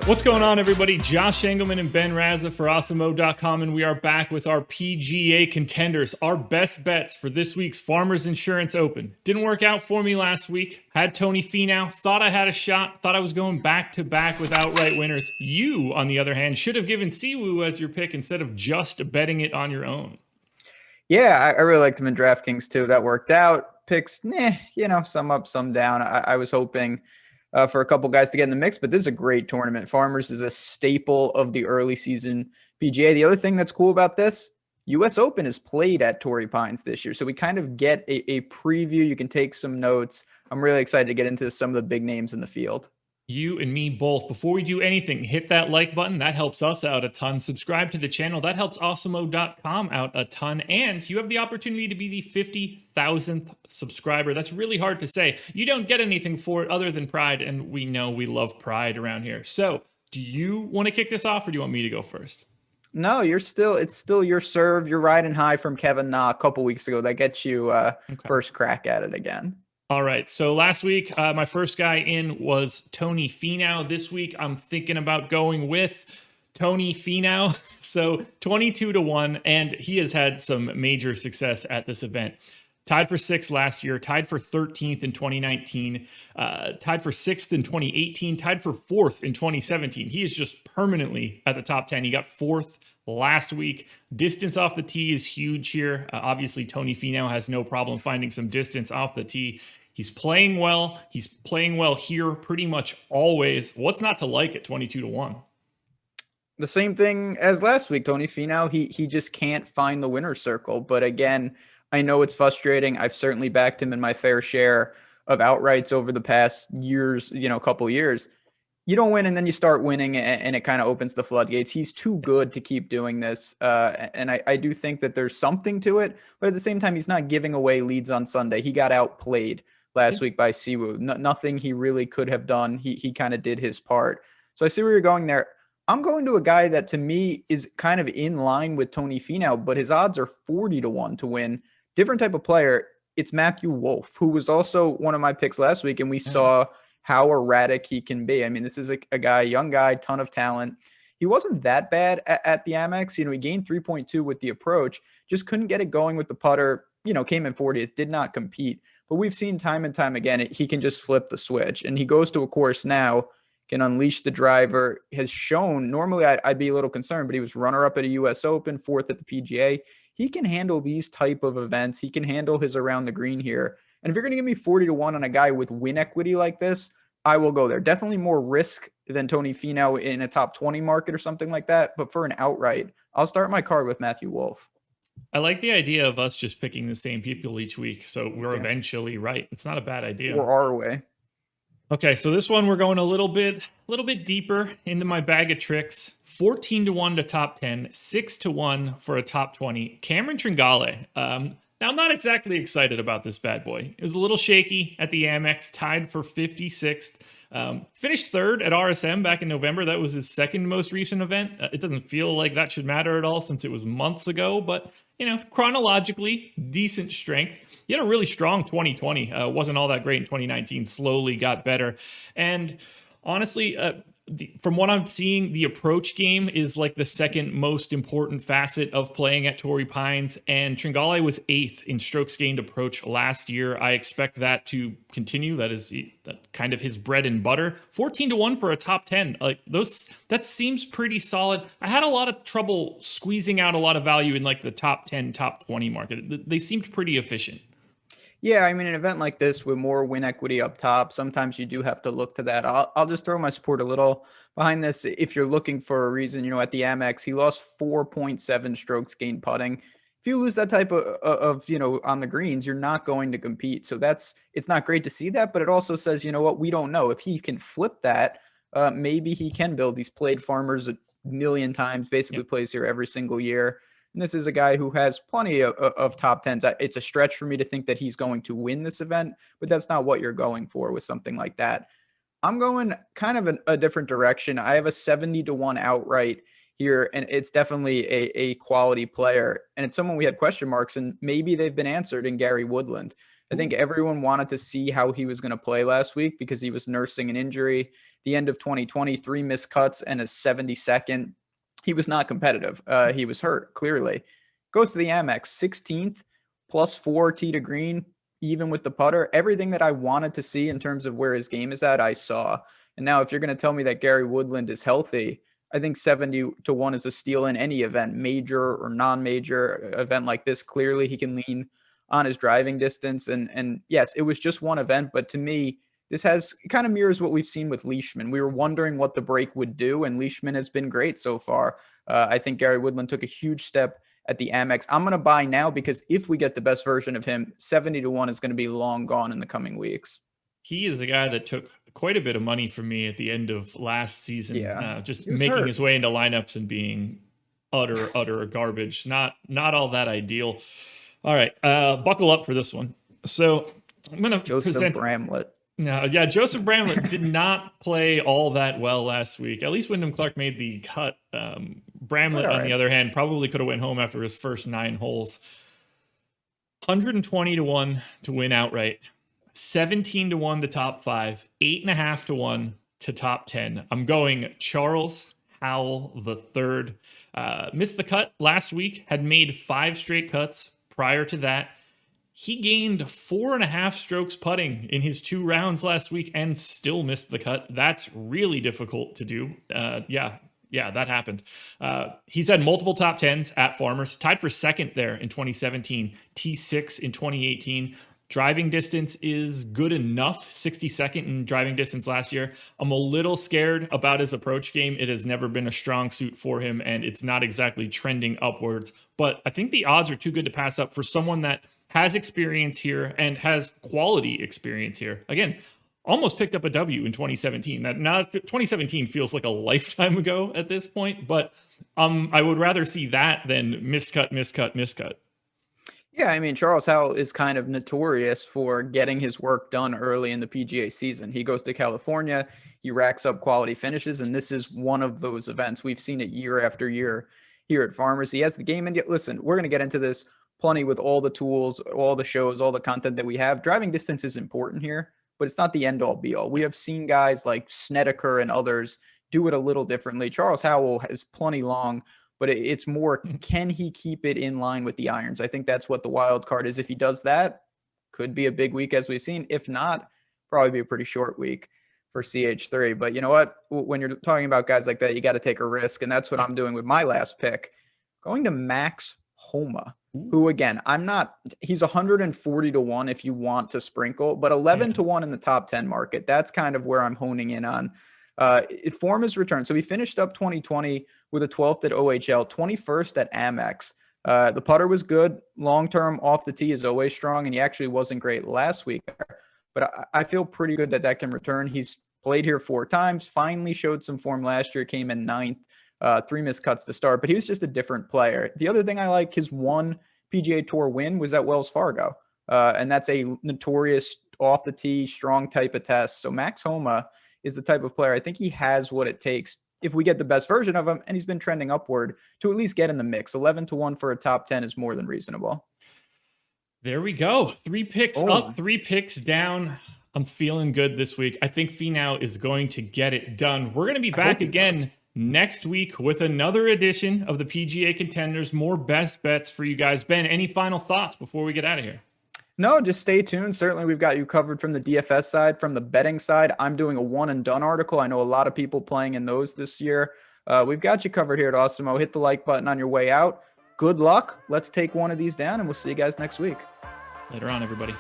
What's going on, everybody? Josh Engleman and Ben Rasa for Awesemo.com, and we are back with our PGA contenders, our best bets for this week's Farmers Insurance Open. Didn't work out for me last week. Had Tony Finau, thought I had a shot, thought I was going back-to-back with outright winners. You, on the other hand, should have given Siwoo as your pick instead of just betting it on your own. Yeah, I really liked him in DraftKings too. That worked out. Picks, some up, some down. I was hoping for a couple guys to get in the mix, but this is a great tournament. Farmers is a staple of the early season PGA. The other thing that's cool about this, U.S. Open is played at Torrey Pines this year, so we kind of get a preview. You can take some notes. I'm really excited to get into some of the big names in the field. You and me both. Before we do anything, hit that like button. That helps us out a ton. Subscribe to the channel. That helps Awesemo.com out a ton. And you have the opportunity to be the 50,000th subscriber. That's really hard to say. You don't get anything for it other than pride, and we know we love pride around here. So do you want to kick this off, or do you want me to go first? No, it's still your serve. You're riding high from Kevin Na a couple weeks ago. That gets you first crack at it again. All right, so last week, my first guy in was Tony Finau. This week, I'm thinking about going with Tony Finau. So 22-1, and he has had some major success at this event. Tied for 6th last year, tied for 13th in 2019, tied for 6th in 2018, tied for 4th in 2017. He is just permanently at the top 10. He got 4th last week. Distance off the tee is huge here. Obviously, Tony Finau has no problem finding some distance off the tee. He's playing well. He's playing well here pretty much always. What's not to like at 22-1? The same thing as last week, Tony Finau. He just can't find the winner's circle. But again, I know it's frustrating. I've certainly backed him in my fair share of outrights over the past years, couple years. You don't win and then you start winning and it kind of opens the floodgates. He's too good to keep doing this. And I do think that there's something to it, but at the same time, he's not giving away leads on Sunday. He got outplayed last week by Siwoo. Nothing he really could have done. He kind of did his part. So I see where you're going there. I'm going to a guy that to me is kind of in line with Tony Finau, but his odds are 40-1 to win. Different type of player. It's Matthew Wolff, who was also one of my picks last week, and we saw how erratic he can be. I mean, this is a guy, young guy, ton of talent. He wasn't that bad at the Amex. He gained 3.2 with the approach, just couldn't get it going with the putter. Came in 40th, did not compete. But we've seen time and time again, he can just flip the switch. And he goes to a course now, can unleash the driver, has shown, normally I'd be a little concerned, but he was runner-up at a U.S. Open, 4th at the PGA. He can handle these type of events. He can handle his around the green here. And if you're going to give me 40-1 on a guy with win equity like this, I will go there. Definitely more risk than Tony Finau in a top 20 market or something like that. But for an outright, I'll start my card with Matthew Wolff. I like the idea of us just picking the same people each week, so we're eventually right. It's not a bad idea. Or our way. Okay, so this one we're going a little bit deeper into my bag of tricks. 14-1 to top 10, 6-1 for a top 20. Cameron Tringale. Now, I'm not exactly excited about this bad boy. It was a little shaky at the Amex, tied for 56th. Finished 3rd at RSM back in November. That was his second most recent event. It doesn't feel like that should matter at all since it was months ago, but chronologically, decent strength. He had a really strong 2020. Wasn't all that great in 2019. Slowly got better. And honestly, from what I'm seeing, the approach game is like the second most important facet of playing at Torrey Pines. And Tringale was 8th in strokes gained approach last year. I expect that to continue. That is kind of his bread and butter. 14-1 for a top 10. That seems pretty solid. I had a lot of trouble squeezing out a lot of value in like the top 10, top 20 market. They seemed pretty efficient. Yeah, I mean, an event like this with more win equity up top, sometimes you do have to look to that. I'll just throw my support a little behind this. If you're looking for a reason, at the Amex, he lost 4.7 strokes gained putting. If you lose that type of on the greens, you're not going to compete. So it's not great to see that, but it also says, we don't know. If he can flip that, maybe he can build. He's played Farmers a million times, basically plays here every single year. And this is a guy who has plenty of top 10s. It's a stretch for me to think that he's going to win this event, but that's not what you're going for with something like that. I'm going kind of a different direction. I have a 70-1 outright here, and it's definitely a quality player. And it's someone we had question marks, and maybe they've been answered in Gary Woodland. I think everyone wanted to see how he was going to play last week because he was nursing an injury. The end of 2020, 3 missed cuts and a 72nd. He was not competitive. He was hurt, clearly. Goes to the Amex, 16th, +4 tee to green, even with the putter. Everything that I wanted to see in terms of where his game is at, I saw. And now if you're going to tell me that Gary Woodland is healthy, I think 70-1 is a steal in any event, major or non-major event like this. Clearly, he can lean on his driving distance. And yes, it was just one event, but to me, this kind of mirrors what we've seen with Leishman. We were wondering what the break would do, and Leishman has been great so far. I think Gary Woodland took a huge step at the Amex. I'm going to buy now because if we get the best version of him, 70-1 is going to be long gone in the coming weeks. He is a guy that took quite a bit of money from me at the end of last season, just making his way into lineups and being utter garbage. Not all that ideal. All right, buckle up for this one. So I'm going to present Bramlett. No, yeah, Joseph Bramlett did not play all that well last week. At least Wyndham Clark made the cut. Bramlett, on the other hand, probably could have went home after his first 9 holes. 120-1 to win outright. 17-1 to top 5. 8.5-1 to top 10. I'm going Charles Howell the third. Missed the cut last week. Had made 5 straight cuts prior to that. He gained 4.5 strokes putting in his 2 rounds last week and still missed the cut. That's really difficult to do. Yeah, that happened. He's had multiple top 10s at Farmers, tied for second there in 2017, T6 in 2018. Driving distance is good enough, 62nd in driving distance last year. I'm a little scared about his approach game. It has never been a strong suit for him, and it's not exactly trending upwards. But I think the odds are too good to pass up for someone that has experience here and has quality experience here. Again, almost picked up a W in 2017. That now 2017 feels like a lifetime ago at this point, but I would rather see that than miscut. Yeah, I mean, Charles Howell is kind of notorious for getting his work done early in the PGA season. He goes to California, he racks up quality finishes, and this is one of those events. We've seen it year after year here at Farmers. He has the game, and yet, listen, we're going to get into this plenty with all the tools, all the shows, all the content that we have. Driving distance is important here, but it's not the end all be all. We have seen guys like Snedeker and others do it a little differently. Charles Howell is plenty long, but it's more, can he keep it in line with the irons? I think that's what the wild card is. If he does that, could be a big week as we've seen. If not, probably be a pretty short week for CH3. But you know what? When you're talking about guys like that, you got to take a risk. And that's what I'm doing with my last pick. Going to Max Homa, who again, he's 140-1 if you want to sprinkle, but 11-1 in the top 10 market. That's kind of where I'm honing in on. Form his return. So he finished up 2020 with a 12th at OHL, 21st at Amex. The putter was good. Long-term off the tee is always strong, and he actually wasn't great last week. But I feel pretty good that can return. He's played here 4 times, finally showed some form last year, came in 9th, 3 missed cuts to start, but he was just a different player. The other thing I like, his one PGA Tour win was at Wells Fargo, and that's a notorious off the tee, strong type of test. So Max Homa is the type of player, I think he has what it takes if we get the best version of him, and he's been trending upward to at least get in the mix. 11-1 for a top 10 is more than reasonable. There we go. 3 picks up, 3 picks down. I'm feeling good this week. I think Finau is going to get it done. We're going to be back again next week with another edition of the PGA ConTENders. More best bets for you guys. Ben, any final thoughts before we get out of here? No, just stay tuned. Certainly, we've got you covered from the DFS side. From the betting side, I'm doing a one and done article. I know a lot of people playing in those this year. We've got you covered here at Awesemo. Hit the like button on your way out. Good luck. Let's take one of these down, and we'll see you guys next week. Later on, everybody.